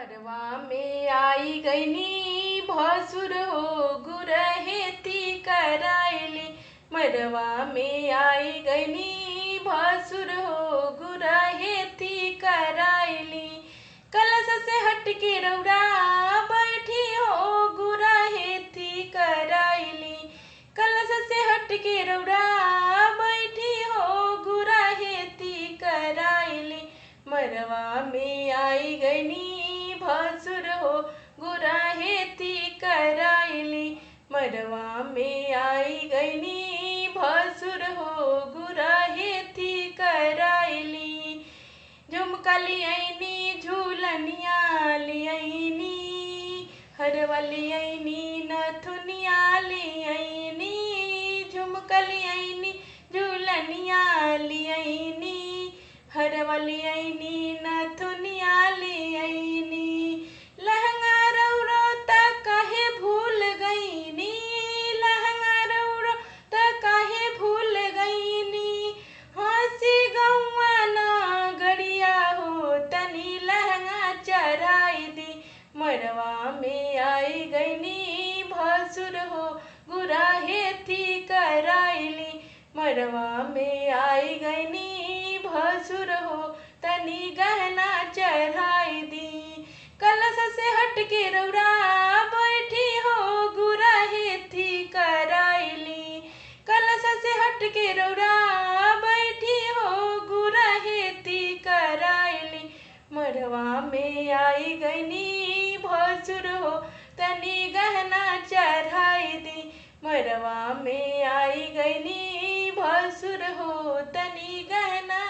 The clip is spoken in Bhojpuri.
मरवा में आई गईनी भसुर हो गुरहेती कराइली। मरवा में आई गईनी भसुर हो गुरहेती कराइली। कलश से हट के रौरा बैठी हो गुरहेती कराइली। कलश से हट के रौरा बैठी हो गुरहेती कराइली। मरवा में आई गईनी भसुर हो गुरहेती कराइली। मरवा में आई गईनी भसुर हो गुरहेती कराइली। झुमका लियाइनी झूलनिया लियाइनी हरवा लियाइनी नथुनिया लियाइनी। झुमका लियाइनी झूलनिया लियाइनी हरवा लियाइनी नथुनिया लियाइनी। लहंगा रौरो त काहे भूल गईनी। लहंगा रौरो त काहे भूल गईनी। हंसी गौआ ना गड़िया हो तनी लहंगा चराई दी। मरवा में आई गईनी भसुर हो गुरहेती कराइली। मरवा में आई गईनी भसुर हो तनी गहना चढ़ाई दी। कलश से हट के रौरा बैठी हो गुरहेती कराइली। कलश से हट के रौरा बैठी हो गुरहेती कराइली। मरवा में आई गईनी भसुर हो तनी गहना चढ़ाई दी। मरवा में आई गईनी भसुर हो तनी गहना